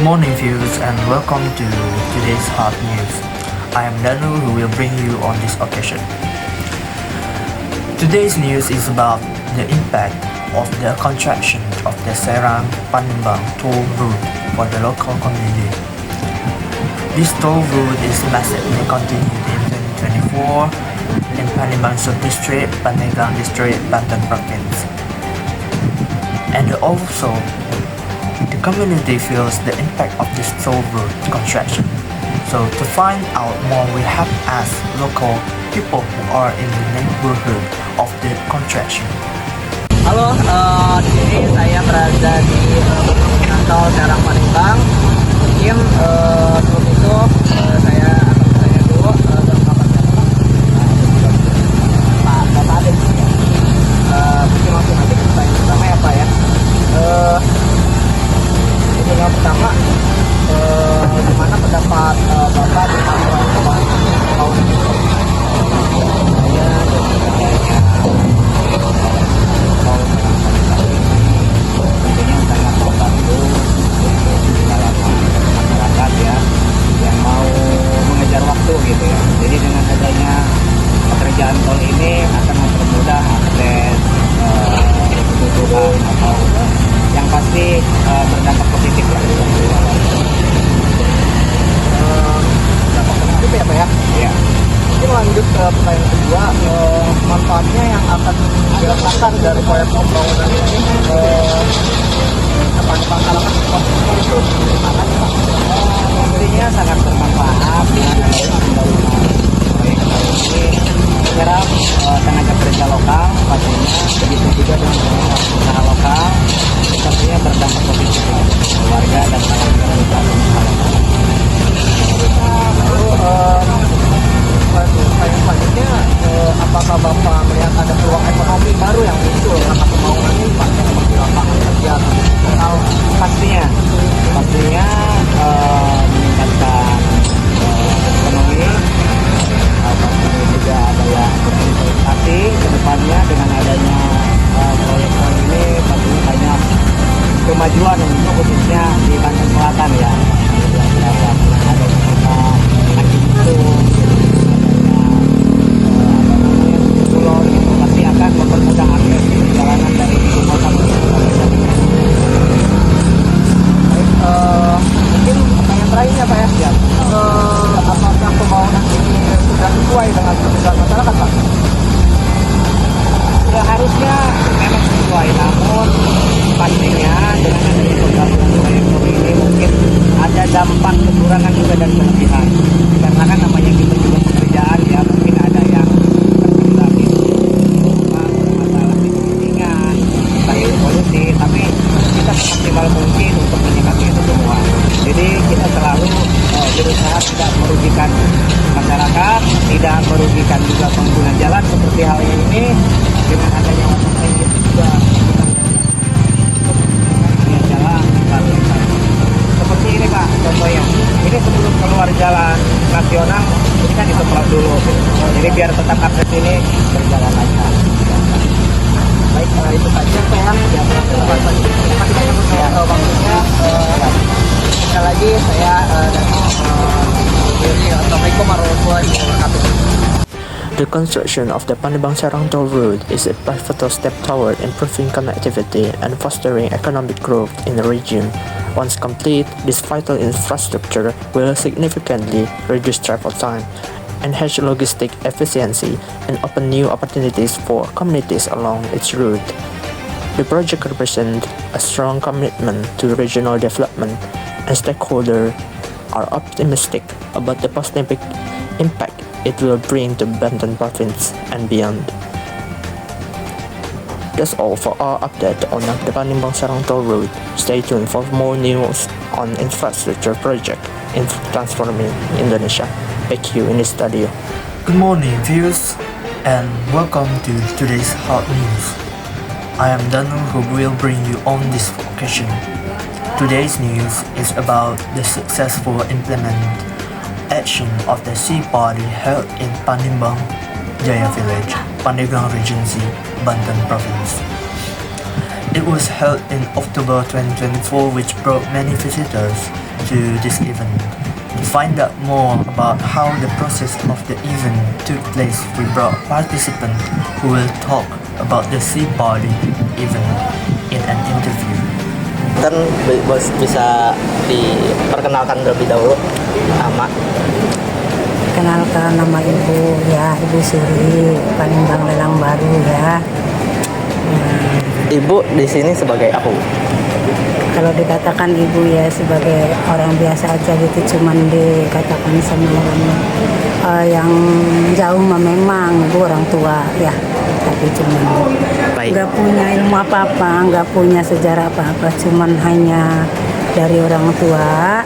Morning viewers and welcome to today's hot news. I am Danu who will bring you on this occasion. Today's news is about the impact of the construction of the Serang Palembang toll route for the local community. This toll route is massively continued in 2024 in Palembang Sub-District, Pandeglang District, Banten Province. And also, the community feels the impact of this toll route construction. So to find out more, we have asked local people who are in the neighborhood of the construction. Halo, di sini saya berada di tol Serang Palembang. Mungkin sebelum itu saya akan bertanya dulu tentang Pak Bapak ada di sini. Mungkin langsung aja ke pertanyaan pertama ya Pak ya. Yang pertama, gimana pendapat Bapak tentang tahun ini? Tentunya sangat membantu untuk kalangan masyarakat ya yang mau mengejar waktu gitu ya. Jadi dengan adanya pekerjaan tol ini akan mempermudah akses kebutuhan atau yang pasti berdampak positif ya. Dampak positif ya Pak ya? Iya. Mungkin lanjut ke pertanyaan kedua, manfaatnya yang akan dirasakan dari proyek pembangunan ini kepada masyarakat itu gimana nih Pak? Tentunya sangat bermanfaat dengan adanya pembangunan proyek ini menyerap tenaga kerja lokal pastinya, begitu juga dengan usaha lokal sepertinya berdampak positif untuk warga dan kalangan lokal. Lalu selanjutnya, apakah Bapak melihat ada peluang ekonomi baru yang muncul karena pembangunan ini Pak, seperti lapangan kerja lokal? Pastinya meningkatkan ekonomi. Pastinya juga ada yang berinvestasi ke depannya dengan adanya proyek-proyek ini pastinya banyak kemajuan untuk khususnya di Banten Selatan ya. Ada kita haji itu pulau itu pasti akan mempermudah akses perjalanan dari ibu kota menuju ke mungkin pertanyaan terakhirnya Pak ya, apakah pembangunan ini sudah sesuai dengan kebutuhan masyarakat Pak? Ya, harusnya memang sesuai, namun pastinya dengan adanya pembangunan proyek ini mungkin ada dampak kekurangan juga dan kelebihan, karena kan namanya kita juga pekerjaan ya, mungkin ada yang terkendala di rumah, masalah di kepentingan, baik polusi, tapi kita semaksimal mungkin untuk menyikapi itu semua. Jadi kita selalu berusaha tidak merugikan masyarakat, tidak merugikan juga pengguna jalan seperti halnya ini. Dengan adanya online itu juga jalan seperti ini Pak, contohnya ini sebelum keluar jalan nasional ini kan disemprot dulu, jadi biar tetap akses ini berjalan lancar. Baik, itu saja Pak ya. Terima kasih banyak untuk waktunya. Sekali lagi saya Assalamualaikum warahmatullahi wabarakatuh. The construction of the Palembang Serang toll road is a pivotal step toward improving connectivity and fostering economic growth in the region. Once complete, this vital infrastructure will significantly reduce travel time, enhance logistic efficiency, and open new opportunities for communities along its route. The project represents a strong commitment to regional development, and stakeholders are optimistic about the positive impact it will bring to Banten Province and beyond. That's all for our update on the Palembang Serang toll road. Stay tuned for more news on infrastructure project in transforming Indonesia. Back you in the studio. Good morning viewers and welcome to today's hot news. I am Danu who will bring you on this occasion. Today's news is about the successful implementation action of the Sea Party held in Palembang Jaya Village, Pandeglang Regency, Banten Province. It was held in October 2024, which brought many visitors to this event. To find out more about how the process of the event took place, we brought participants who will talk about the sea body event in an interview. Kan bos bisa diperkenalkan terlebih dahulu nama. Kenalkan, nama Ibu ya, Ibu Suri, Panimbang Lelang Baru ya. Ibu di sini sebagai apa? Kalau dikatakan ibu ya sebagai orang biasa aja gitu, cuman dikatakan sama orang yang jauh mah memang ibu orang tua ya, tapi cuman Baik. nggak punya ilmu apa-apa, nggak punya sejarah apa-apa, cuman hanya dari orang tua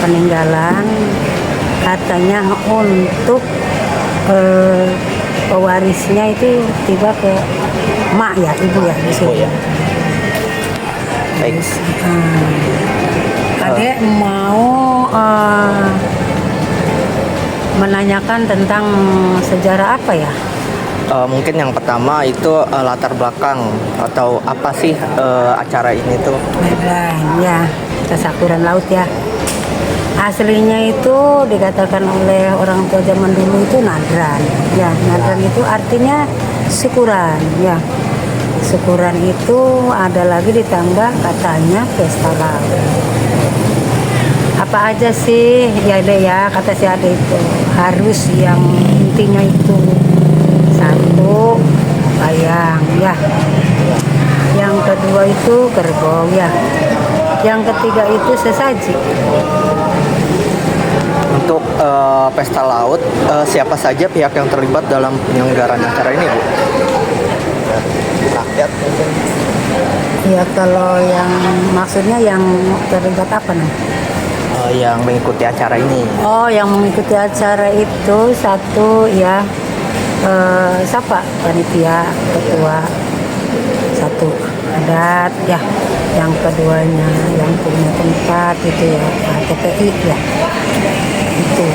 peninggalan katanya untuk pewarisnya itu tiba ke mak ya, ibu ya di sini. Oh, ya. Baik. Adek mau menanyakan tentang sejarah apa ya? Mungkin yang pertama itu latar belakang atau apa sih acara ini tuh? Nadran ya, tasakuran laut ya. Aslinya itu dikatakan oleh orang tua zaman dulu itu nadran. Ya, nadran itu artinya syukuran ya. Syukuran itu ada lagi ditambah katanya pesta laut. Apa aja sih ya Ade ya, kata si Ade itu harus yang intinya itu satu bayang ya, yang kedua itu kerbau ya, yang ketiga itu sesaji. Untuk pesta laut, siapa saja pihak yang terlibat dalam penyelenggaraan acara ini, Bu? Rakyat mungkin. Ya kalau yang maksudnya yang terlibat apa nih? Yang mengikuti acara ini. Oh, yang mengikuti acara itu satu ya, siapa panitia ketua satu adat ya, yang keduanya yang punya tempat itu ya TPI ya, itu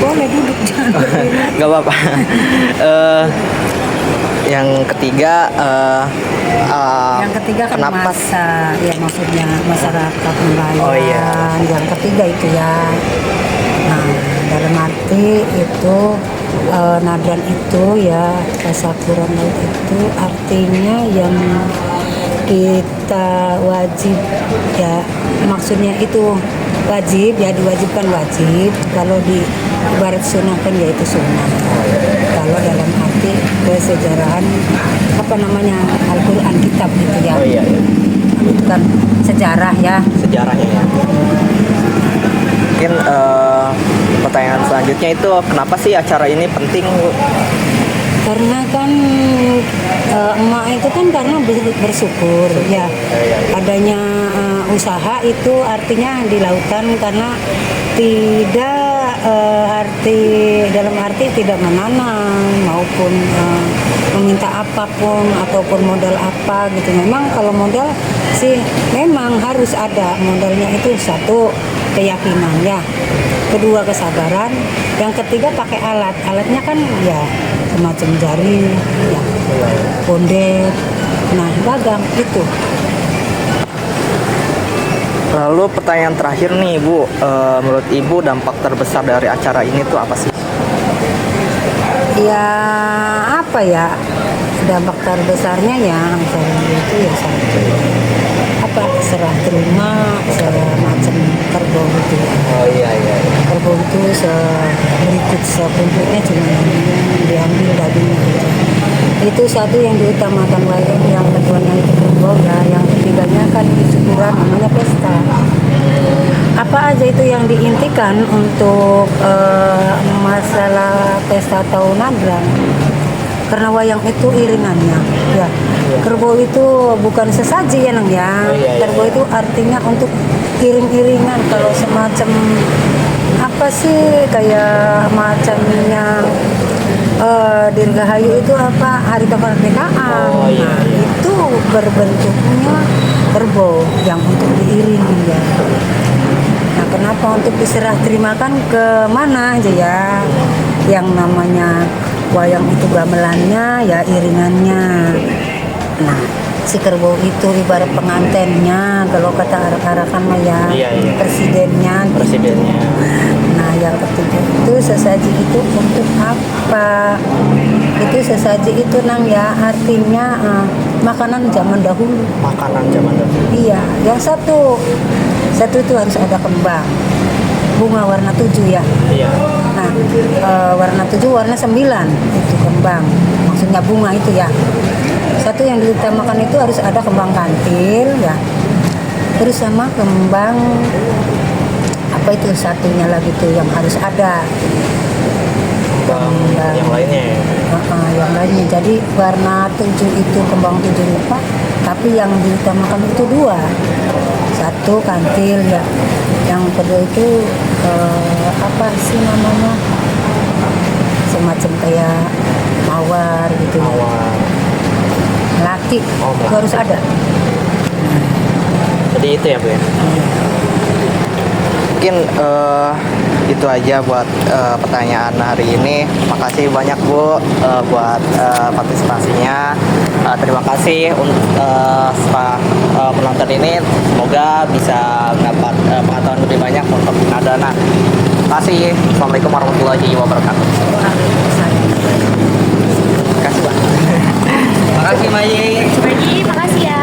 boleh duduk jangan berdiri. Gak apa-apa. Yang ketiga, Yang ketiga kan kenapa? masa ya, maksudnya masyarakat nelayan. Oh, iya. Yang ketiga itu ya, nah dalam arti itu nadran itu ya, tasakuran laut itu artinya yang kita wajib ya, maksudnya itu wajib ya, diwajibkan wajib, kalau di ibarat sunahkan ya itu sunnah. Kalau dalam arti kesejarahan apa namanya Al-Quran kitab gitu ya. Oh iya, iya. Itu kan sejarah ya. Sejarahnya ya. Mungkin pertanyaan selanjutnya itu kenapa sih acara ini penting, Bu? Karena kan emak itu kan karena bersyukur ya, adanya usaha itu artinya di lautan, karena tidak dalam arti tidak menanam maupun meminta apapun ataupun modal apa gitu. Memang kalau modal sih memang harus ada modalnya, itu satu keyakinan ya, kedua kesabaran, yang ketiga pakai alatnya kan ya semacam jari ya, bondet, nah gagang itu. Lalu pertanyaan terakhir nih, Bu, menurut Ibu dampak terbesar dari acara ini tuh apa sih? Ya apa ya, dampak terbesarnya ya acara itu ya satu apa, serah terima semacam kerbau itu ya. Oh iya. Kerbau itu berikut sepumputnya cuma diambil dagingnya gitu. Itu satu yang diutamakan wayang, yang keduanya itu kerbau ya, yang ketiganya kan syukuran namanya pesta. Apa aja itu yang diintikan untuk masalah pesta atau nadran, karena wayang itu iringannya ya. Kerbau itu bukan sesaji ya Nang ya. Kerbau itu artinya untuk iring-iringan, kalau semacam apa sih kayak macamnya Dirgahayu itu apa, hari kemerdekaan. Nah, itu berbentuknya kerbau yang untuk diiring ya. Nah, kenapa untuk diserah terimakan ke mana aja ya? Yang namanya wayang itu gamelannya ya, iringannya. Nah, Si kerbau itu ibarat pengantennya, kalau kata arak-arakan mah ya, Iya. presidennya. Presidennya. Nah, yang ketiga itu sesaji itu untuk apa? Itu sesaji itu nang ya artinya makanan zaman dahulu. Makanan zaman dahulu. Iya, yang satu itu harus ada kembang, bunga warna 7 ya. Iya. Nah, warna 7, warna 9 itu kembang, maksudnya bunga itu ya. Satu yang diutamakan itu harus ada kembang kantil ya, terus sama kembang apa itu satunya lagi tuh yang harus ada Kembang yang lainnya ya. yang lainnya. Jadi warna 7 itu kembang 7 lupa, tapi yang diutamakan itu 2. Satu kantil ya, yang kedua itu apa sih namanya, semacam kayak mawar gitu. Mawar. Melati Oh, itu melati. harus ada. Jadi itu ya Bu ya. Mungkin itu aja buat pertanyaan hari ini. Makasih banyak Bu buat partisipasinya. Terima kasih untuk penonton ini. Semoga bisa mendapat pengetahuan lebih banyak untuk pengadaan. Terima kasih. Assalamualaikum warahmatullahi wabarakatuh. Terima kasih Pak. Terima kasih Mayi. Lagi, makasih ya.